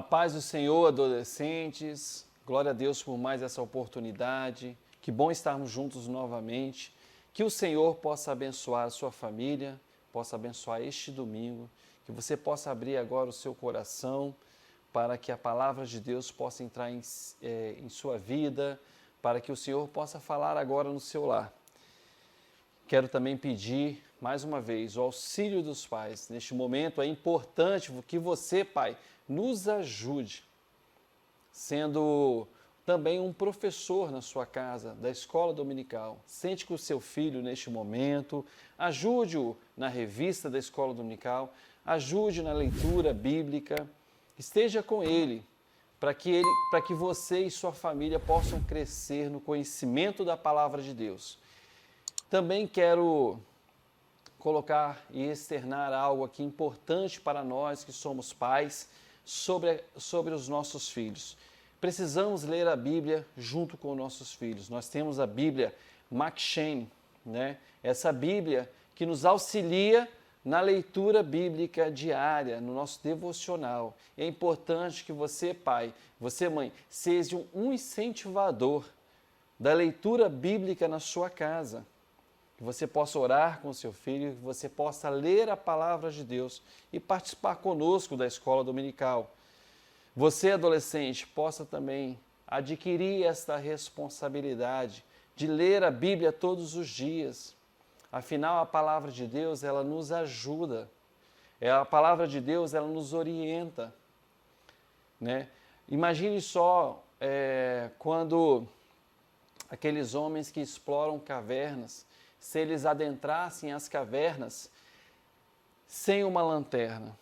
A paz do Senhor, adolescentes. Glória a Deus por mais essa oportunidade. Que bom estarmos juntos novamente. Que o Senhor possa abençoar a sua família, possa abençoar este domingo. Que você possa abrir agora o seu coração para que a palavra de Deus possa entrar em sua vida, para que o Senhor possa falar agora no seu lar. Quero também pedir, mais uma vez, o auxílio dos pais. Neste momento é importante que você, pai, nos ajude, sendo também um professor na sua casa, da escola dominical. Sente com o seu filho neste momento, ajude-o na revista da escola dominical, ajude na leitura bíblica, esteja com ele, para que você e sua família possam crescer no conhecimento da palavra de Deus. Também quero colocar e externar algo aqui importante para nós que somos pais sobre os nossos filhos. Precisamos ler a Bíblia junto com nossos filhos. Nós temos a Bíblia M'Cheyne, né? Essa Bíblia que nos auxilia na leitura bíblica diária, no nosso devocional. É importante que você, pai, você, mãe, seja um incentivador da leitura bíblica na sua casa. Que você possa orar com o seu filho, que você possa ler a palavra de Deus e participar conosco da escola dominical. Você, adolescente, possa também adquirir esta responsabilidade de ler a Bíblia todos os dias. Afinal, a palavra de Deus, ela nos ajuda. A palavra de Deus, ela nos orienta, né? Imagine só quando aqueles homens que exploram cavernas, se eles adentrassem as cavernas sem uma lanterna,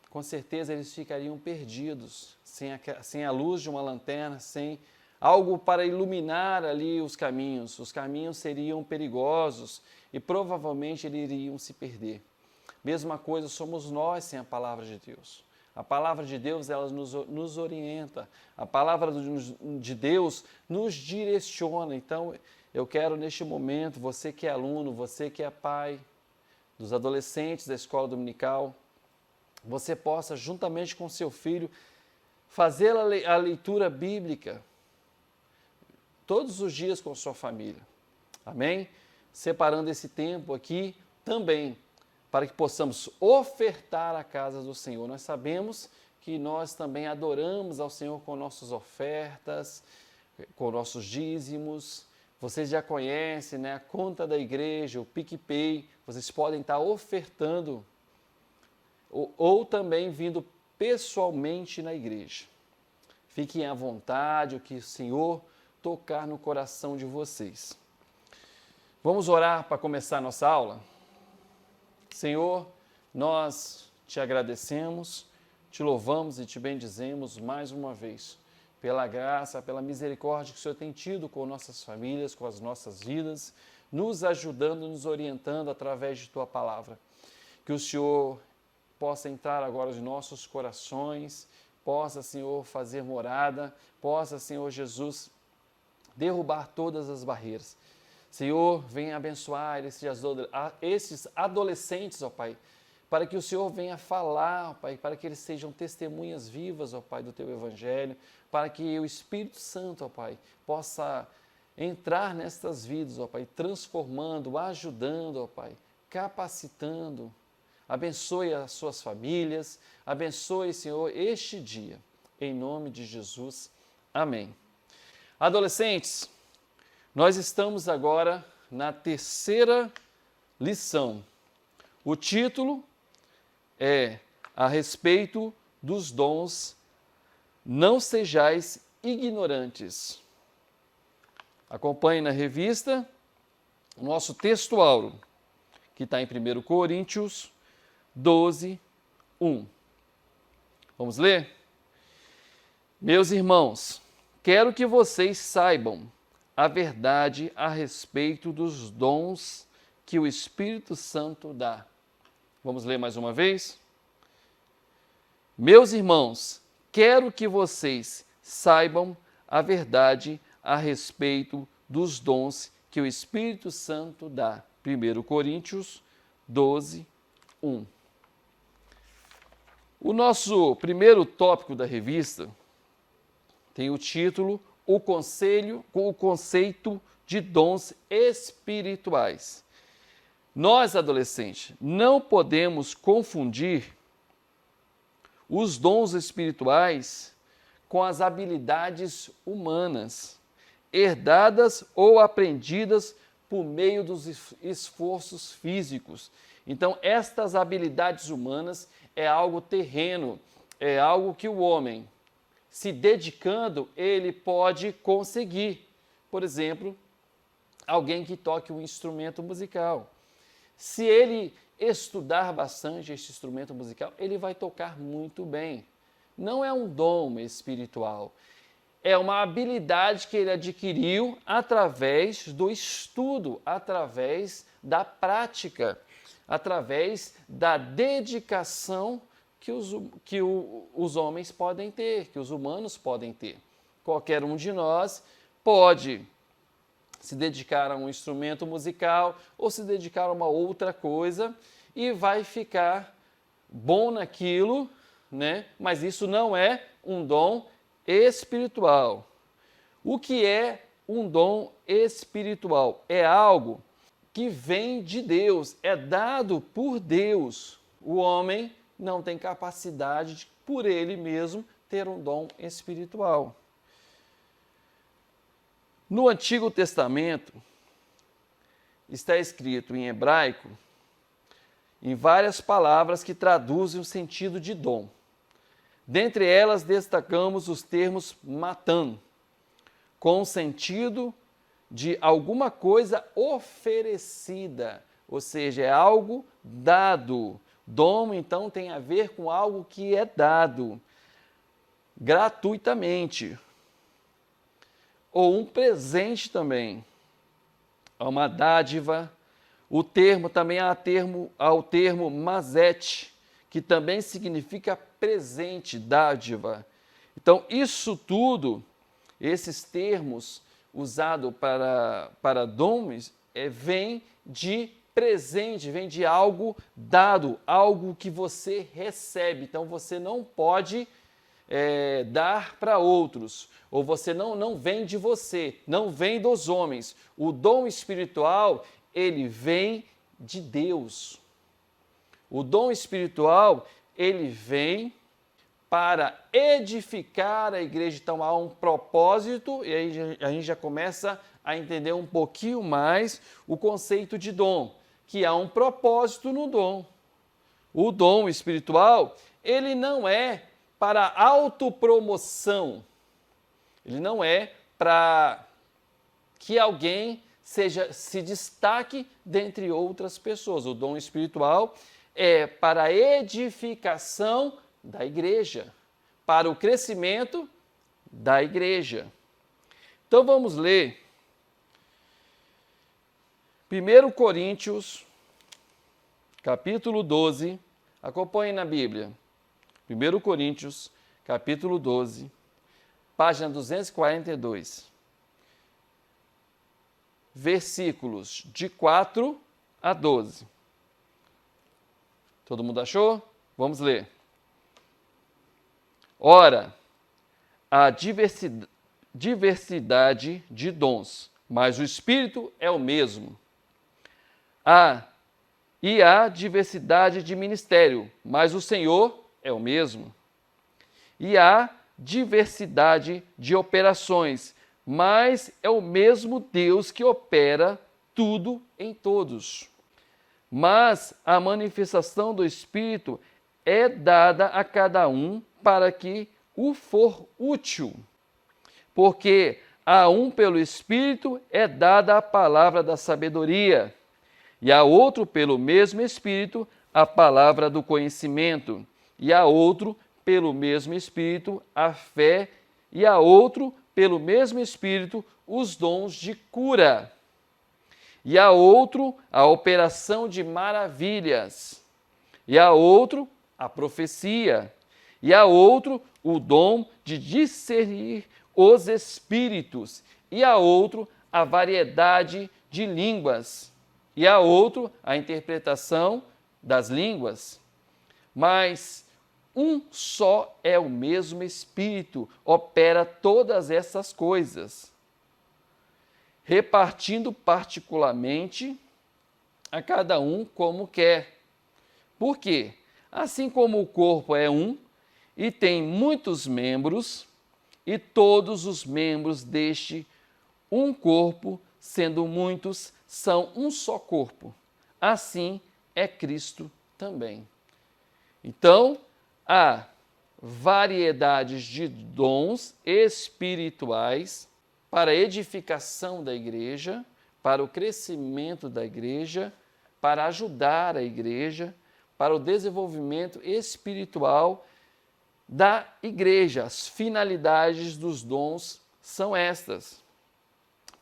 com certeza eles ficariam perdidos, sem a luz de uma lanterna, sem algo para iluminar ali os caminhos. Os caminhos seriam perigosos e provavelmente eles iriam se perder. Mesma coisa somos nós sem a palavra de Deus. A palavra de Deus, ela nos orienta. A palavra de Deus nos direciona. Então, eu quero neste momento, você que é aluno, você que é pai dos adolescentes da escola dominical, você possa, juntamente com seu filho, fazer a leitura bíblica todos os dias com sua família. Amém? Separando esse tempo aqui também, para que possamos ofertar a casa do Senhor. Nós sabemos que nós também adoramos ao Senhor com nossas ofertas, com nossos dízimos. Vocês já conhecem, né, a conta da igreja, o PicPay. Vocês podem estar ofertando ou também vindo pessoalmente na igreja. Fiquem à vontade, o que o Senhor tocar no coração de vocês. Vamos orar para começar a nossa aula? Senhor, nós te agradecemos, te louvamos e te bendizemos mais uma vez pela graça, pela misericórdia que o Senhor tem tido com nossas famílias, com as nossas vidas, nos ajudando, nos orientando através de Tua palavra. Que o Senhor possa entrar agora nos nossos corações, possa, Senhor, fazer morada, possa, Senhor Jesus, derrubar todas as barreiras. Senhor, venha abençoar esses adolescentes, ó Pai, para que o Senhor venha falar, ó Pai, para que eles sejam testemunhas vivas, ó Pai, do Teu Evangelho, para que o Espírito Santo, ó Pai, possa entrar nestas vidas, ó Pai, transformando, ajudando, ó Pai, capacitando. Abençoe as suas famílias, abençoe, Senhor, este dia, em nome de Jesus. Amém. Adolescentes, nós estamos agora na terceira lição. O título é a respeito dos dons, não sejais ignorantes. Acompanhe na revista o nosso texto áureo, que está em 1 Coríntios 12, 1. Vamos ler? Meus irmãos, quero que vocês saibam a verdade a respeito dos dons que o Espírito Santo dá. Vamos ler mais uma vez? Meus irmãos, quero que vocês saibam a verdade a respeito dos dons que o Espírito Santo dá. 1 Coríntios 12, 1. O nosso primeiro tópico da revista tem o título O Conceito de Dons Espirituais. Nós, adolescentes, não podemos confundir os dons espirituais com as habilidades humanas, herdadas ou aprendidas por meio dos esforços físicos. Então, estas habilidades humanas é algo terreno, é algo que o homem, se dedicando, ele pode conseguir. Por exemplo, alguém que toque um instrumento musical. Se ele estudar bastante este instrumento musical, ele vai tocar muito bem. Não é um dom espiritual, é uma habilidade que ele adquiriu através do estudo, através da prática, através da dedicação que os homens podem ter, que os humanos podem ter. Qualquer um de nós pode se dedicar a um instrumento musical ou se dedicar a uma outra coisa e vai ficar bom naquilo, né? Mas isso não é um dom espiritual. O que é um dom espiritual? É algo que vem de Deus, é dado por Deus. O homem não tem capacidade de, por ele mesmo, ter um dom espiritual. No Antigo Testamento, está escrito em hebraico, em várias palavras que traduzem o sentido de dom. Dentre elas, destacamos os termos matan, com o sentido de alguma coisa oferecida, ou seja, é algo dado. Dom, então, tem a ver com algo que é dado gratuitamente. Ou um presente também, uma dádiva. O termo também há o termo mazete, que também significa presente, dádiva. Então, isso tudo, esses termos usados para dons, vem de presente, vem de algo dado, algo que você recebe. Então, você não pode dar para outros, ou você não vem de você, não vem dos homens. O dom espiritual, ele vem de Deus. O dom espiritual, ele vem para edificar a igreja. Então, há um propósito, e aí a gente já começa a entender um pouquinho mais o conceito de dom, que há um propósito no dom. O dom espiritual, ele não é para autopromoção, ele não é para que alguém se destaque dentre outras pessoas. O dom espiritual é para a edificação da igreja, para o crescimento da igreja. Então vamos ler 1 Coríntios, capítulo 12, acompanhe na Bíblia. 1 Coríntios, capítulo 12, página 242. Versículos de 4 a 12. Todo mundo achou? Vamos ler. Ora, há diversidade de dons, mas o Espírito é o mesmo. Há diversidade de ministério, mas o Senhor é o mesmo. E há diversidade de operações, mas é o mesmo Deus que opera tudo em todos. Mas a manifestação do Espírito é dada a cada um para que o for útil. Porque a um pelo Espírito é dada a palavra da sabedoria, e a outro pelo mesmo Espírito a palavra do conhecimento, e a outro pelo mesmo Espírito a fé, e a outro pelo mesmo Espírito os dons de cura, e a outro a operação de maravilhas, e a outro a profecia, e a outro o dom de discernir os espíritos, e a outro a variedade de línguas, e a outro a interpretação das línguas. Mas um só é o mesmo Espírito, opera todas essas coisas, repartindo particularmente a cada um como quer. Por quê? Assim como o corpo é um e tem muitos membros, e todos os membros deste um corpo, sendo muitos, são um só corpo. Assim é Cristo também. Então, há variedades de dons espirituais para a edificação da igreja, para o crescimento da igreja, para ajudar a igreja, para o desenvolvimento espiritual da igreja. As finalidades dos dons são estas.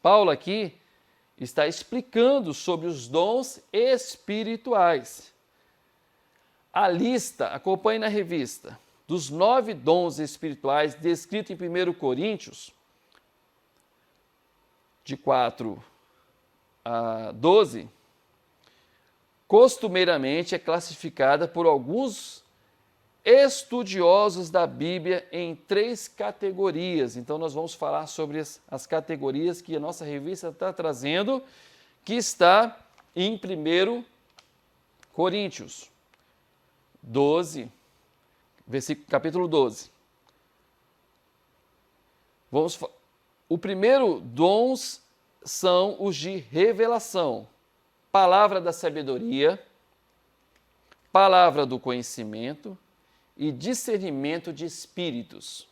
Paulo aqui está explicando sobre os dons espirituais. A lista, acompanhe na revista, dos 9 dons espirituais descritos em 1 Coríntios, de 4 a 12, costumeiramente é classificada por alguns estudiosos da Bíblia em 3 categorias. Então, nós vamos falar sobre as categorias que a nossa revista está trazendo, que está em 1 Coríntios 12, capítulo 12. O primeiro dons são os de revelação, palavra da sabedoria, palavra do conhecimento e discernimento de espíritos.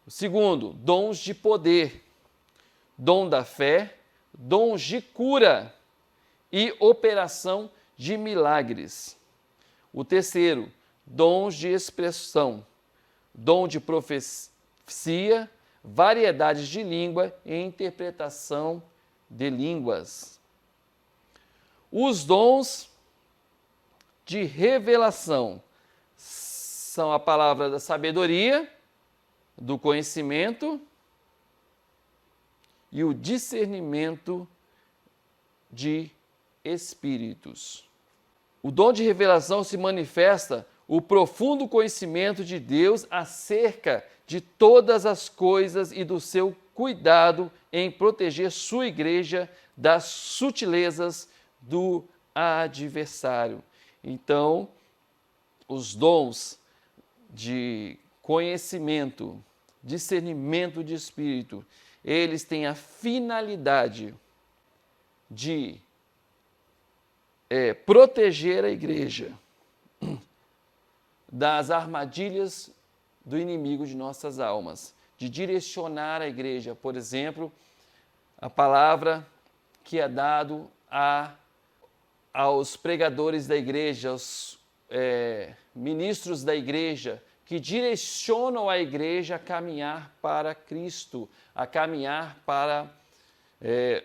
O segundo, dons de poder, dom da fé, dons de cura e operação de milagres. O terceiro, dons de expressão, dom de profecia, variedades de língua e interpretação de línguas. Os dons de revelação são a palavra da sabedoria, do conhecimento e o discernimento de espíritos. O dom de revelação se manifesta o profundo conhecimento de Deus acerca de todas as coisas e do seu cuidado em proteger sua igreja das sutilezas do adversário. Então, os dons de conhecimento, discernimento de espírito, eles têm a finalidade de proteger a igreja das armadilhas do inimigo de nossas almas, de direcionar a igreja. Por exemplo, a palavra que é dado aos pregadores da igreja, aos ministros da igreja, que direcionam a igreja a caminhar para Cristo, a caminhar para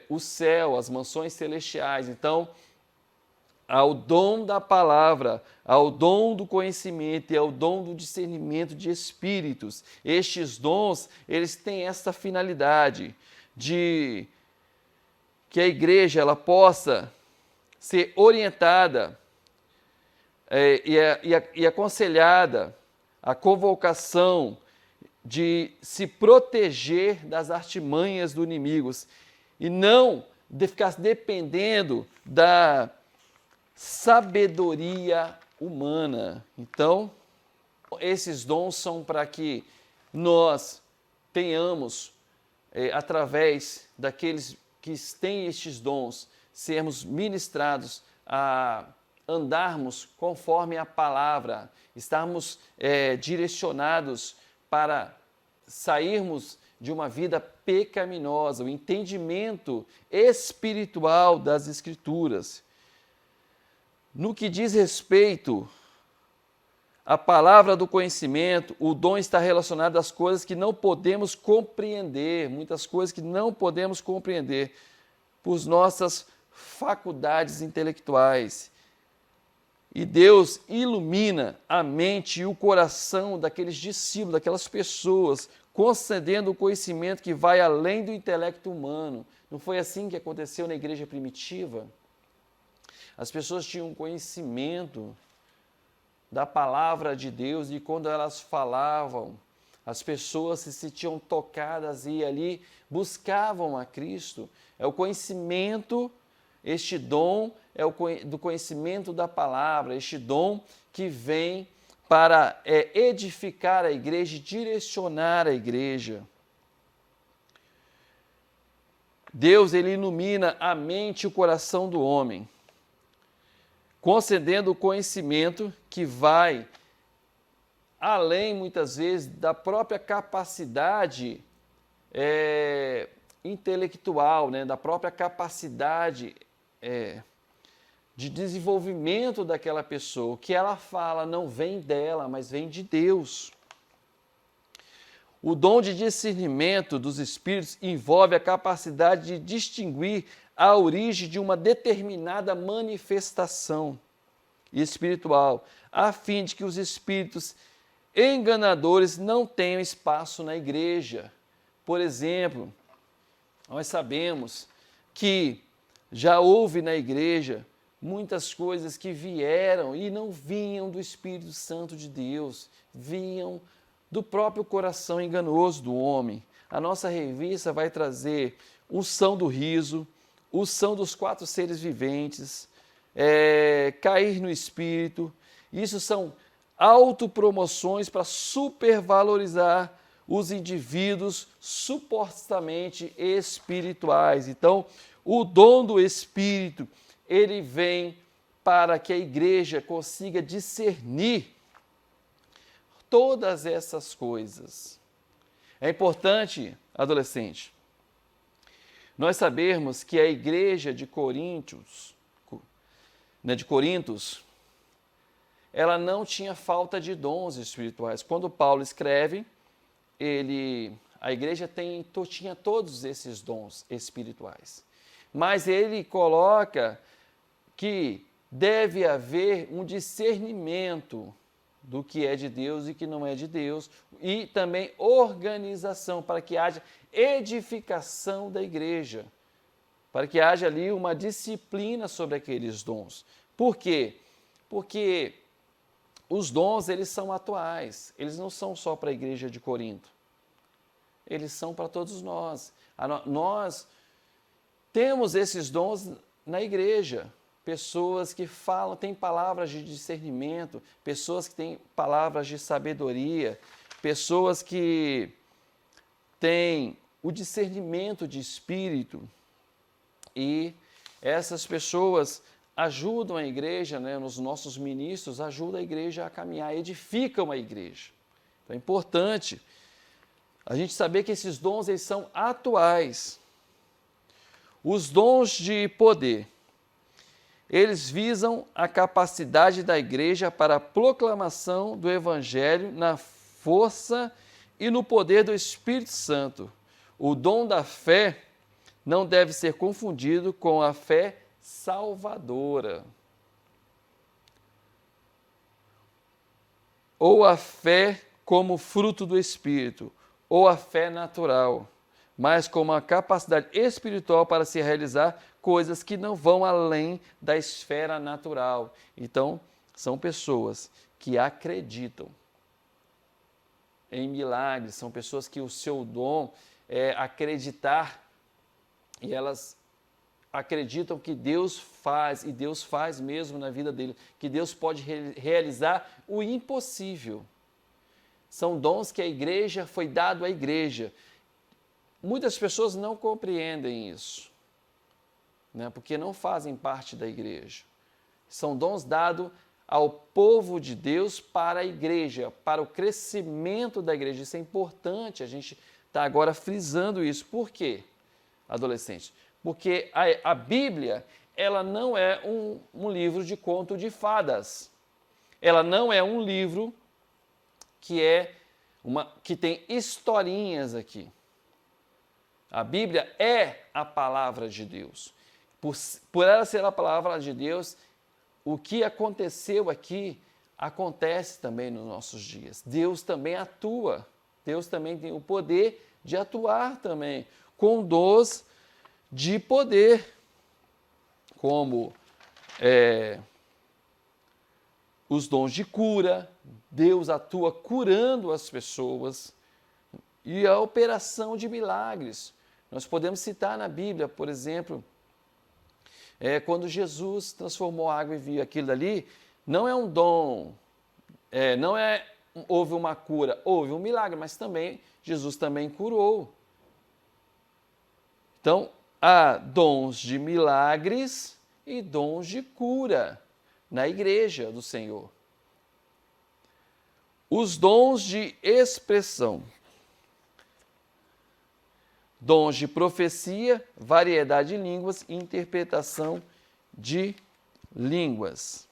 o céu, as mansões celestiais. Então, ao dom da palavra, ao dom do conhecimento e ao dom do discernimento de espíritos. Estes dons, eles têm essa finalidade de que a igreja ela possa ser orientada e aconselhada a convocação de se proteger das artimanhas do inimigo e não de ficar dependendo da sabedoria humana. Então, esses dons são para que nós tenhamos, através daqueles que têm estes dons, sermos ministrados a andarmos conforme a palavra, estarmos direcionados para sairmos de uma vida pecaminosa, o entendimento espiritual das Escrituras. No que diz respeito à palavra do conhecimento, o dom está relacionado às coisas que não podemos compreender, muitas coisas que não podemos compreender por nossas faculdades intelectuais. E Deus ilumina a mente e o coração daqueles discípulos, daquelas pessoas, concedendo o conhecimento que vai além do intelecto humano. Não foi assim que aconteceu na igreja primitiva? As pessoas tinham conhecimento, da palavra de Deus, e quando elas falavam, as pessoas se sentiam tocadas e ali buscavam a Cristo. É o conhecimento, este dom é do conhecimento da palavra, este dom que vem para edificar a igreja e direcionar a igreja. Deus, ele ilumina a mente e o coração do homem, concedendo o conhecimento que vai além, muitas vezes, da própria capacidade intelectual, né? Da própria capacidade de desenvolvimento daquela pessoa. O que ela fala não vem dela, mas vem de Deus. O dom de discernimento dos espíritos envolve a capacidade de distinguir a origem de uma determinada manifestação espiritual, a fim de que os espíritos enganadores não tenham espaço na igreja. Por exemplo, nós sabemos que já houve na igreja muitas coisas que vieram e não vinham do Espírito Santo de Deus, vinham do próprio coração enganoso do homem. A nossa revista vai trazer unção do riso, unção dos 4 seres viventes, cair no Espírito. Isso são autopromoções para supervalorizar os indivíduos supostamente espirituais. Então, o dom do Espírito, ele vem para que a igreja consiga discernir todas essas coisas. É importante, adolescente, nós sabermos que a igreja de Corinto, ela não tinha falta de dons espirituais. Quando Paulo escreve, a igreja tinha todos esses dons espirituais. Mas ele coloca que deve haver um discernimento do que é de Deus e que não é de Deus, e também organização, para que haja edificação da igreja, para que haja ali uma disciplina sobre aqueles dons. Por quê? Porque os dons, eles são atuais, eles não são só para a igreja de Corinto, eles são para todos nós. Nós temos esses dons na igreja. Pessoas que falam, têm palavras de discernimento, pessoas que têm palavras de sabedoria, pessoas que têm o discernimento de espírito. E essas pessoas ajudam a igreja, né, os nossos ministros ajudam a igreja a caminhar, edificam a igreja. Então é importante a gente saber que esses dons, eles são atuais. Os dons de poder, eles visam a capacidade da igreja para a proclamação do Evangelho na força e no poder do Espírito Santo. O dom da fé não deve ser confundido com a fé salvadora, ou a fé como fruto do Espírito, ou a fé natural, mas como a capacidade espiritual para se realizar coisas que não vão além da esfera natural. Então, são pessoas que acreditam em milagres, são pessoas que o seu dom é acreditar, e elas acreditam que Deus faz, e Deus faz mesmo na vida dele, que Deus pode realizar o impossível. São dons que a igreja foi dado à igreja. Muitas pessoas não compreendem isso, né, porque não fazem parte da igreja. São dons dados ao povo de Deus para a igreja, para o crescimento da igreja. Isso é importante, a gente está agora frisando isso. Por quê, adolescentes? Porque a Bíblia, ela não é um livro de conto de fadas. Ela não é um livro que tem historinhas aqui. A Bíblia é a palavra de Deus. Por ela ser a palavra de Deus, o que aconteceu aqui acontece também nos nossos dias. Deus também atua. Deus também tem o poder de atuar também com dons de poder, como os dons de cura, Deus atua curando as pessoas, e a operação de milagres. Nós podemos citar na Bíblia, por exemplo, quando Jesus transformou a água em vinho, aquilo dali não é um dom, houve uma cura, houve um milagre, mas também Jesus também curou. Então, há dons de milagres e dons de cura na igreja do Senhor. Os dons de expressão. Dons de profecia, variedade de línguas e interpretação de línguas.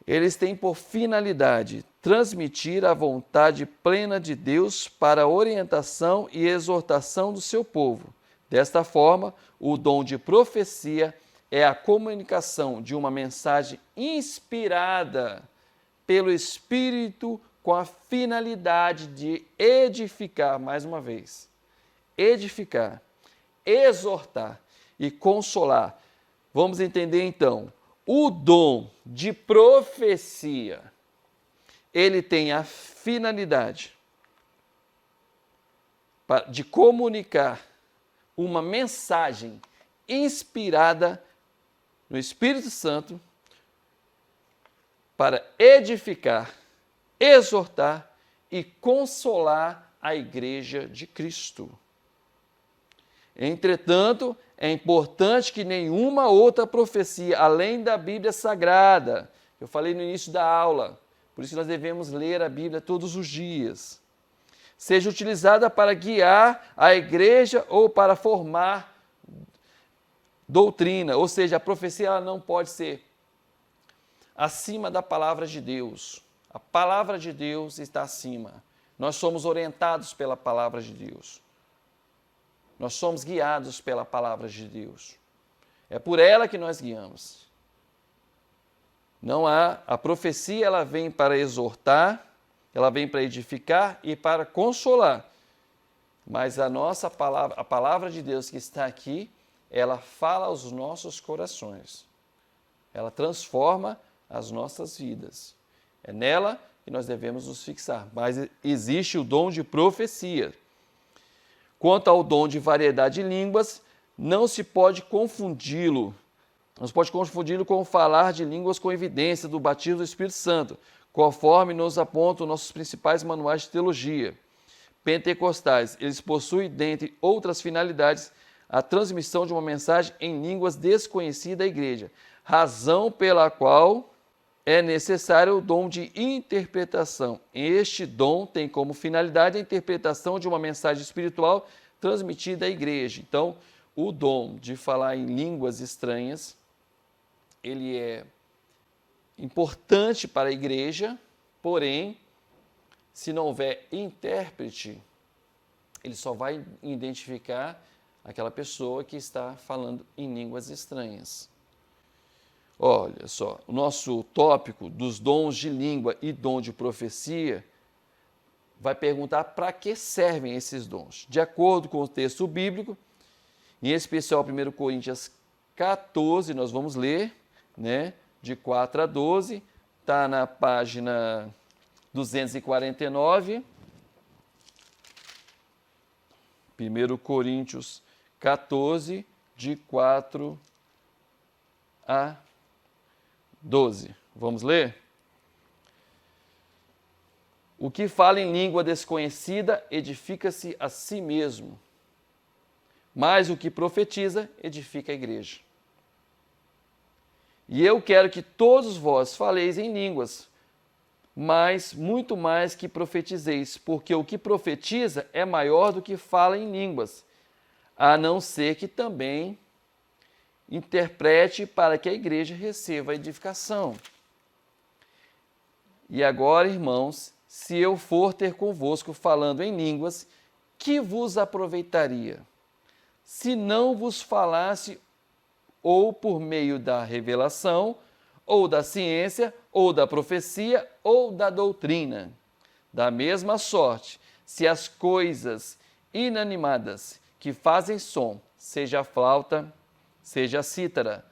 Eles têm por finalidade transmitir a vontade plena de Deus para a orientação e exortação do seu povo. Desta forma, o dom de profecia é a comunicação de uma mensagem inspirada pelo Espírito com a finalidade de edificar, mais uma vez, edificar, exortar e consolar. Vamos entender então, o dom de profecia, ele tem a finalidade de comunicar uma mensagem inspirada no Espírito Santo para edificar, exortar e consolar a igreja de Cristo. Entretanto, é importante que nenhuma outra profecia, além da Bíblia Sagrada, eu falei no início da aula, por isso nós devemos ler a Bíblia todos os dias, seja utilizada para guiar a igreja ou para formar doutrina, ou seja, a profecia ela não pode ser acima da palavra de Deus. A palavra de Deus está acima. Nós somos orientados pela palavra de Deus. Nós somos guiados pela palavra de Deus. É por ela que nós guiamos. Não há, a profecia ela vem para exortar, ela vem para edificar e para consolar. Mas a nossa palavra, a palavra de Deus que está aqui, ela fala aos nossos corações. Ela transforma as nossas vidas. É nela que nós devemos nos fixar. Mas existe o dom de profecia. Quanto ao dom de variedade de línguas, não se pode confundi-lo. Não se pode confundi-lo com o falar de línguas com evidência do batismo do Espírito Santo, conforme nos apontam nossos principais manuais de teologia pentecostais. Eles possuem, dentre outras finalidades, a transmissão de uma mensagem em línguas desconhecidas à igreja, razão pela qual é necessário o dom de interpretação. Este dom tem como finalidade a interpretação de uma mensagem espiritual transmitida à igreja. Então, o dom de falar em línguas estranhas, ele é importante para a igreja, porém, se não houver intérprete, ele só vai identificar aquela pessoa que está falando em línguas estranhas. Olha só, o nosso tópico dos dons de língua e dom de profecia vai perguntar para que servem esses dons. De acordo com o texto bíblico, em especial 1 Coríntios 14, nós vamos ler, de 4 a 12, está na página 249. 1 Coríntios 14, de 4 a 12. Vamos ler? O que fala em língua desconhecida edifica-se a si mesmo, mas o que profetiza edifica a igreja. E eu quero que todos vós faleis em línguas, mas muito mais que profetizeis, porque o que profetiza é maior do que fala em línguas, a não ser que também interprete para que a igreja receba a edificação. E agora, irmãos, se eu for ter convosco falando em línguas, que vos aproveitaria? Se não vos falasse ou por meio da revelação, ou da ciência, ou da profecia, ou da doutrina. Da mesma sorte, se as coisas inanimadas que fazem som, seja a flauta, seja a cítara,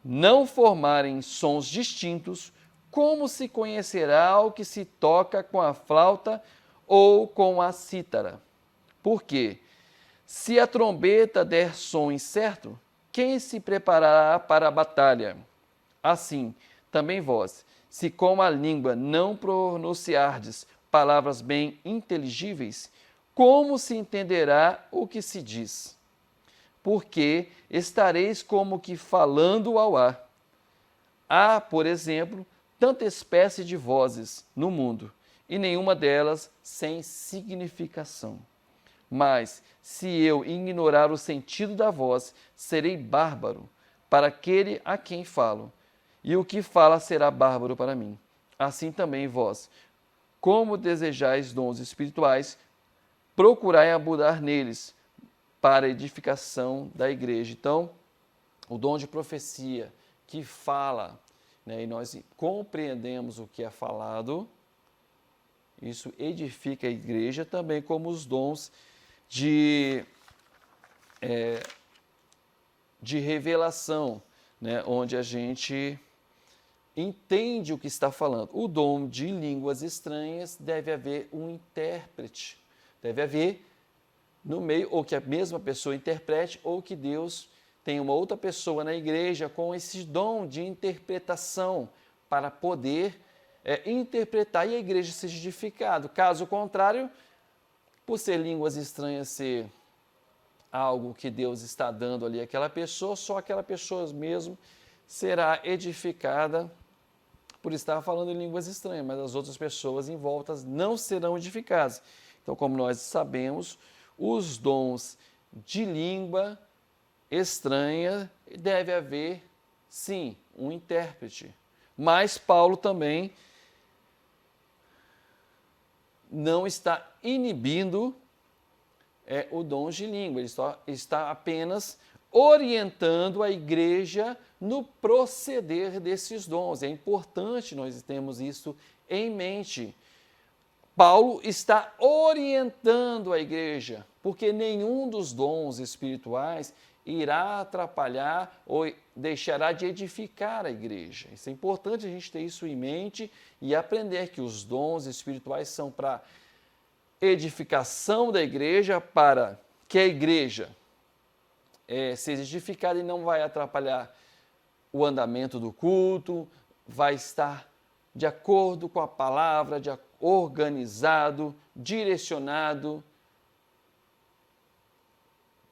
não formarem sons distintos, como se conhecerá o que se toca com a flauta ou com a cítara? Porque, se a trombeta der som incerto, quem se preparará para a batalha? Assim, também vós, se com a língua não pronunciardes palavras bem inteligíveis, como se entenderá o que se diz? Porque estareis como que falando ao ar. Há, por exemplo, tanta espécie de vozes no mundo, e nenhuma delas sem significação. Mas, se eu ignorar o sentido da voz, serei bárbaro para aquele a quem falo, e o que fala será bárbaro para mim. Assim também vós, como desejais dons espirituais, procurai abundar neles, para a edificação da igreja. Então, o dom de profecia que fala, né, e nós compreendemos o que é falado, isso edifica a igreja, também como os dons de revelação, né, onde a gente entende o que está falando. O dom de línguas estranhas, deve haver um intérprete, deve haver no meio, ou que a mesma pessoa interprete, ou que Deus tenha uma outra pessoa na igreja com esse dom de interpretação para poder interpretar e a igreja seja edificada. Caso contrário, por ser línguas estranhas, ser algo que Deus está dando ali àquela pessoa, só aquela pessoa mesmo será edificada por estar falando em línguas estranhas, mas as outras pessoas em volta não serão edificadas. Então, como nós sabemos, os dons de língua estranha, deve haver, sim, um intérprete. Mas Paulo também não está inibindo o dom de língua, ele está apenas orientando a igreja no proceder desses dons. É importante nós termos isso em mente. Paulo está orientando a igreja, porque nenhum dos dons espirituais irá atrapalhar ou deixará de edificar a igreja. Isso é importante a gente ter isso em mente e aprender que os dons espirituais são para edificação da igreja, para que a igreja seja edificada e não vai atrapalhar o andamento do culto, vai estar de acordo com a palavra, organizado, direcionado,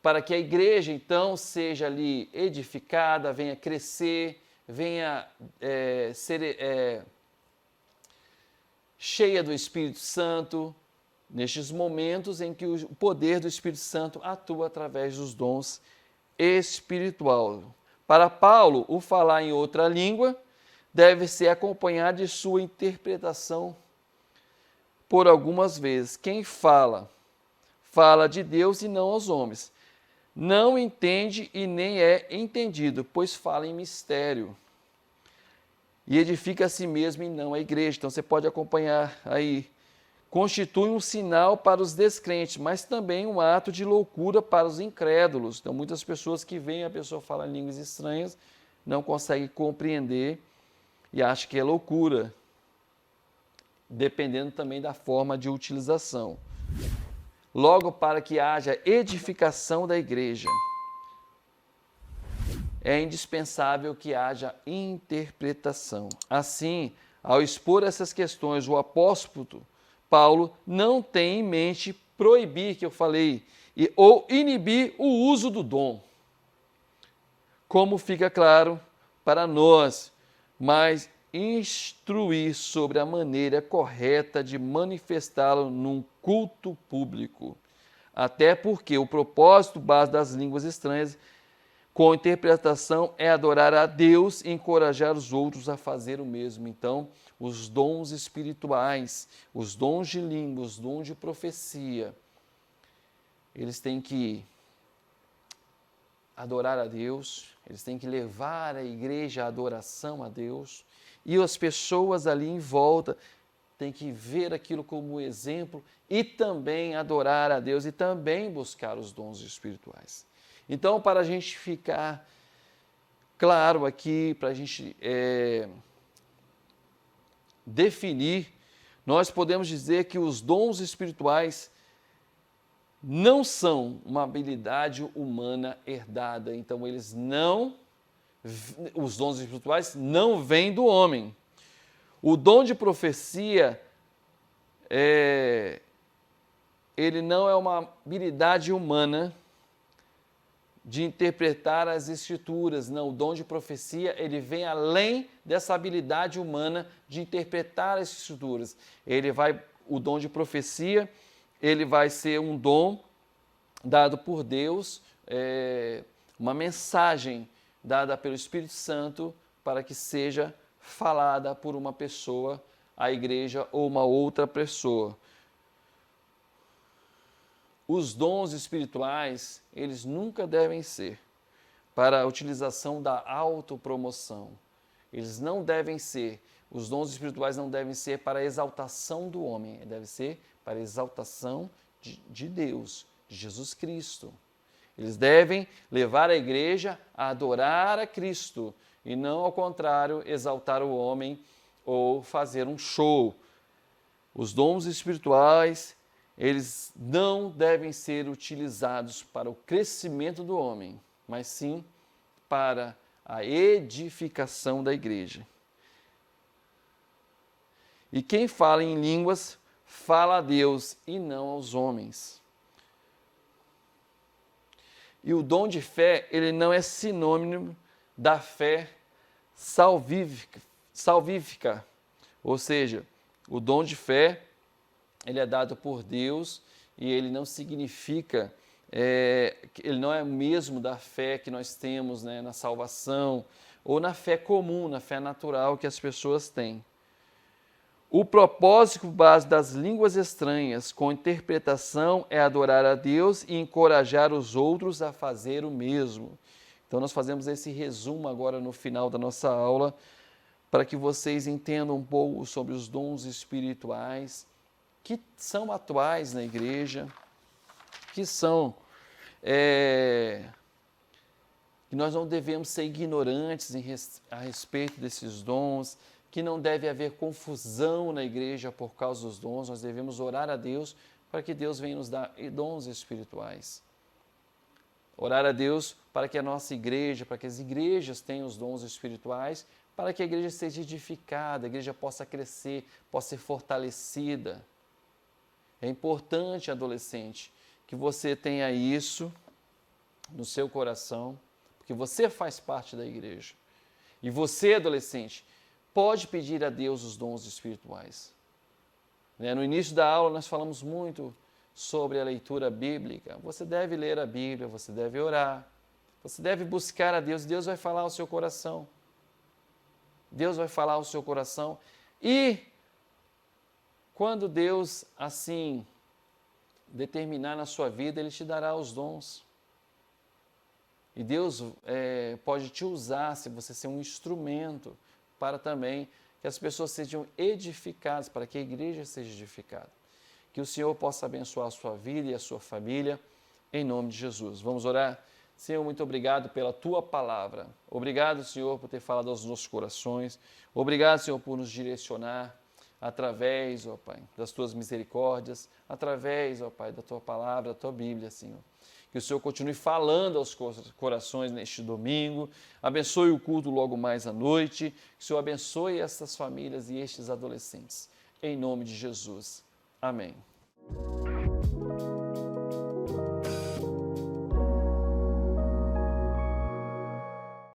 para que a igreja, então, seja ali edificada, venha crescer, venha ser cheia do Espírito Santo, nestes momentos em que o poder do Espírito Santo atua através dos dons espirituais. Para Paulo, o falar em outra língua deve ser acompanhado de sua interpretação por algumas vezes. Quem fala, fala de Deus e não aos homens. Não entende e nem é entendido, pois fala em mistério. E edifica a si mesmo e não a igreja. Então você pode acompanhar aí. Constitui um sinal para os descrentes, mas também um ato de loucura para os incrédulos. Então muitas pessoas que veem a pessoa falar em línguas estranhas não conseguem compreender e acham que é loucura, dependendo também da forma de utilização. Logo, para que haja edificação da igreja, é indispensável que haja interpretação. Assim, ao expor essas questões, o apóstolo Paulo não tem em mente proibir, que eu falei, ou inibir o uso do dom, como fica claro para nós, mas instruir sobre a maneira correta de manifestá-lo num culto público. Até porque o propósito base das línguas estranhas com interpretação é adorar a Deus e encorajar os outros a fazer o mesmo. Então, os dons espirituais, os dons de língua, os dons de profecia, eles têm que adorar a Deus, eles têm que levar a igreja à adoração a Deus, e as pessoas ali em volta têm que ver aquilo como exemplo e também adorar a Deus e também buscar os dons espirituais. Então, para a gente ficar claro aqui para a gente definir, nós podemos dizer que os dons espirituais não são uma habilidade humana herdada. Então, os dons espirituais não vêm do homem. O dom de profecia, ele não é uma habilidade humana de interpretar as escrituras. Não, o dom de profecia, ele vem além dessa habilidade humana de interpretar as escrituras. O dom de profecia, ele vai ser um dom dado por Deus, uma mensagem dada pelo Espírito Santo para que seja falada por uma pessoa, a igreja ou uma outra pessoa. Os dons espirituais, eles nunca devem ser para a utilização da autopromoção. Os dons espirituais não devem ser para a exaltação do homem, deve ser para a exaltação de Deus, de Jesus Cristo. Eles devem levar a igreja a adorar a Cristo e não, ao contrário, exaltar o homem ou fazer um show. Os dons espirituais, eles não devem ser utilizados para o crescimento do homem, mas sim para a edificação da igreja. E quem fala em línguas, fala a Deus e não aos homens. E o dom de fé, ele não é sinônimo da fé salvífica. Ou seja, o dom de fé, ele é dado por Deus e ele não significa, ele não é o mesmo da fé que nós temos, né, na salvação ou na fé comum, na fé natural que as pessoas têm. O propósito base das línguas estranhas com interpretação é adorar a Deus e encorajar os outros a fazer o mesmo. Então nós fazemos esse resumo agora no final da nossa aula para que vocês entendam um pouco sobre os dons espirituais que são atuais na igreja, que nós não devemos ser ignorantes a respeito desses dons, que não deve haver confusão na igreja por causa dos dons. Nós devemos orar a Deus para que Deus venha nos dar dons espirituais. Orar a Deus para que a nossa igreja, para que as igrejas tenham os dons espirituais, para que a igreja seja edificada, a igreja possa crescer, possa ser fortalecida. É importante, adolescente, que você tenha isso no seu coração, porque você faz parte da igreja. E você, adolescente, pode pedir a Deus os dons espirituais. No início da aula nós falamos muito sobre a leitura bíblica. Você deve ler a Bíblia, você deve orar, você deve buscar a Deus. Deus vai falar ao seu coração. Deus vai falar ao seu coração. E quando Deus assim determinar na sua vida, Ele te dará os dons. E Deus pode te usar, se você ser um instrumento, para também que as pessoas sejam edificadas, para que a igreja seja edificada. Que o Senhor possa abençoar a sua vida e a sua família, em nome de Jesus. Vamos orar? Senhor, muito obrigado pela Tua palavra. Obrigado, Senhor, por ter falado aos nossos corações. Obrigado, Senhor, por nos direcionar através, ó Pai, das Tuas misericórdias, através, ó Pai, da Tua palavra, da Tua Bíblia, Senhor. Que o Senhor continue falando aos corações neste domingo. Abençoe o culto logo mais à noite. Que o Senhor abençoe estas famílias e estes adolescentes. Em nome de Jesus. Amém.